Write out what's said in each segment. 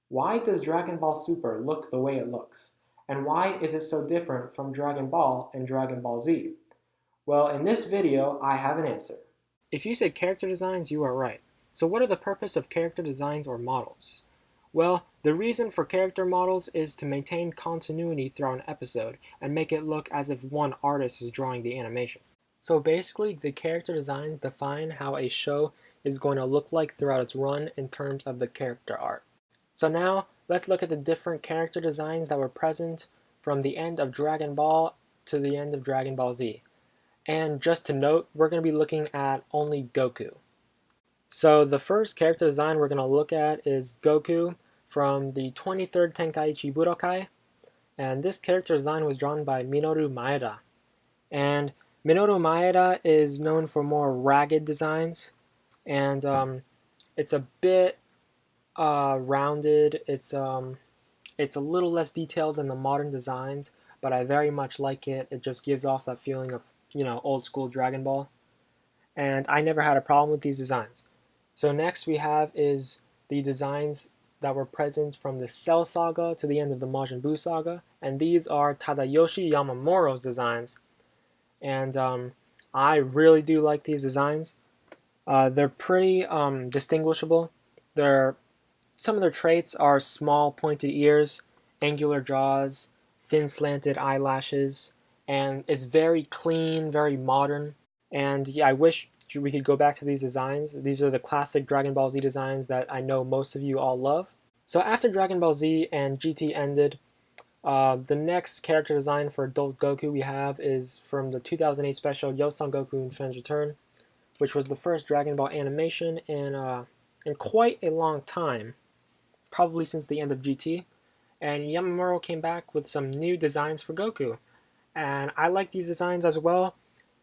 Why does Dragon Ball Super look the way it looks? And why is it so different from Dragon Ball and Dragon Ball Z? Well, in this video, I have an answer. If you say character designs, you are right. So what are the purpose of character designs or models? Well, the reason for character models is to maintain continuity throughout an episode and make it look as if one artist is drawing the animation. So basically, the character designs define how a show is going to look like throughout its run in terms of the character art. So now, let's look at the different character designs that were present from the end of Dragon Ball to the end of Dragon Ball Z. And just to note, we're going to be looking at only Goku. So the first character design we're going to look at is Goku from the 23rd Tenkaichi Budokai. And this character design was drawn by Minoru Maeda. And Minoru Maeda is known for more ragged designs. And it's a bit rounded. It's a little less detailed than the modern designs, but I very much like it. It just gives off that feeling of, old school Dragon Ball. And I never had a problem with these designs. So next we have is the designs that were present from the Cell Saga to the end of the Majin Buu Saga. And these are Tadayoshi Yamamoto's designs. And I really do like these designs. They're pretty distinguishable. Some of their traits are small pointed ears, angular jaws, thin slanted eyelashes, and it's very clean, very modern. And yeah, I wish we could go back to these designs. These are the classic Dragon Ball Z designs that I know most of you all love. So after Dragon Ball Z and GT ended, the next character design for adult Goku we have is from the 2008 special Yo Son Goku in Friends Return, which was the first Dragon Ball animation in quite a long time, probably since the end of GT. And Yamamoto came back with some new designs for Goku. And I like these designs as well.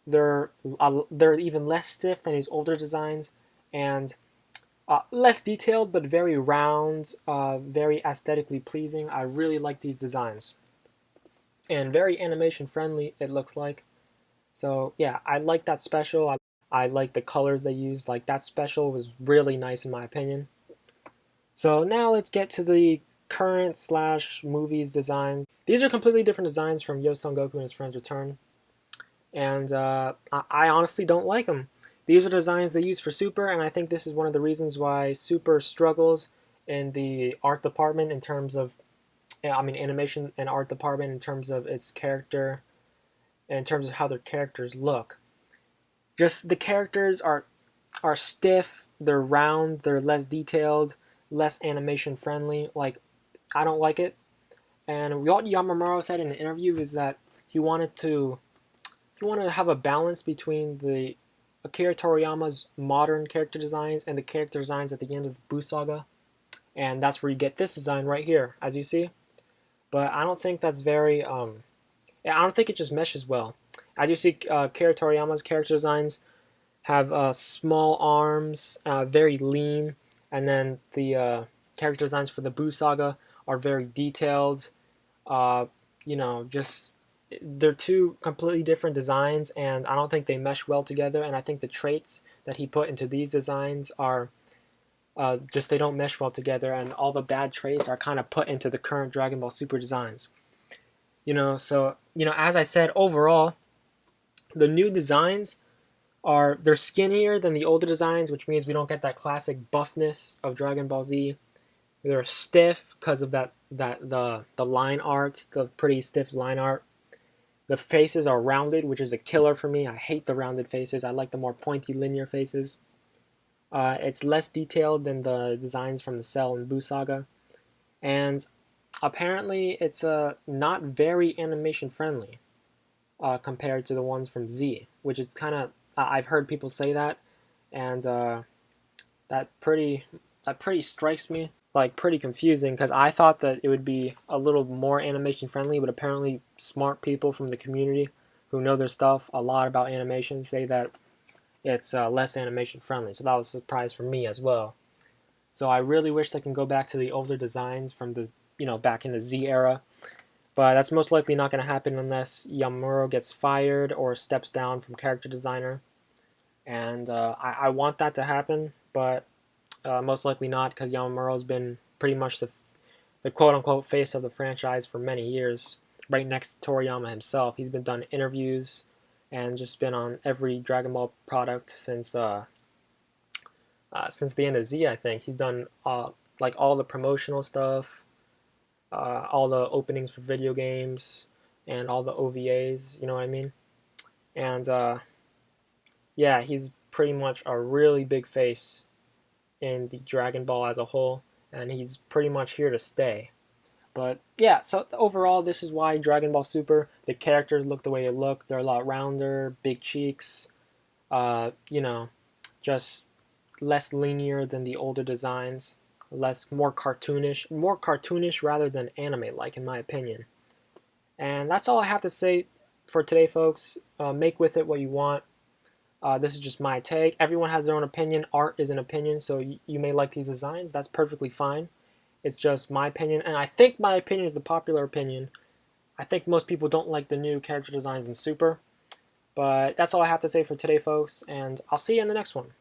They're even less stiff than his older designs, and less detailed, but very round, very aesthetically pleasing. I really like these designs. And very animation friendly, it looks like. So yeah, I like that special. I like the colors they used. Like, that special was really nice in my opinion. So now let's get to the current / movies designs. These are completely different designs from Yo Son Goku and his friends return. And I honestly don't like them. These are designs they use for Super, and I think this is one of the reasons why Super struggles in the art department in terms of, animation and art department in terms of its character, and in terms of how their characters look. Just the characters are stiff, they're round, they're less detailed, less animation friendly. Like, I don't like it. And what Yamamoto said in an interview is that he wanted to have a balance between the Akira Toriyama's modern character designs and the character designs at the end of the Buu Saga. And that's where you get this design right here, as you see. But I don't think that's very, I don't think it just meshes well. As you see, Akira Toriyama's character designs have small arms, very lean, and then the character designs for the Buu Saga are very detailed. Just they're two completely different designs, and I don't think they mesh well together. And I think the traits that he put into these designs are just they don't mesh well together, and all the bad traits are kind of put into the current Dragon Ball Super designs. So as I said, overall, the new designs they're skinnier than the older designs, which means we don't get that classic buffness of Dragon Ball Z. They're stiff because of the line art, the pretty stiff line art. The faces are rounded, which is a killer for me. I hate the rounded faces. I like the more pointy linear faces. It's less detailed than the designs from the Cell and Buu Saga. And apparently it's not very animation friendly compared to the ones from Z, which is kind of, I've heard people say that, and that pretty strikes me like pretty confusing, because I thought that it would be a little more animation friendly, but apparently smart people from the community who know their stuff a lot about animation say that it's less animation friendly. So that was a surprise for me as well. So I really wish they can go back to the older designs from the back in the Z era, but that's most likely not going to happen unless Yamamuro gets fired or steps down from character designer. And I want that to happen, but most likely not, because Yamamuro's been pretty much the quote-unquote face of the franchise for many years, right next to Toriyama himself. He's been done interviews and just been on every Dragon Ball product since the end of Z, I think. He's done like all the promotional stuff, all the openings for video games, and all the OVAs, you know what I mean? And yeah, he's pretty much a really big face in the Dragon Ball as a whole, and he's pretty much here to stay. But yeah, so overall, this is why Dragon Ball Super, the characters look the way they look. They're a lot rounder, big cheeks, you know, just less linear than the older designs, more cartoonish rather than anime-like, in my opinion. And that's all I have to say for today, folks. Make with it what you want. This is just my take. Everyone has their own opinion. Art is an opinion, so you may like these designs. That's perfectly fine. It's just my opinion, and I think my opinion is the popular opinion. I think most people don't like the new character designs in Super. But that's all I have to say for today, folks, and I'll see you in the next one.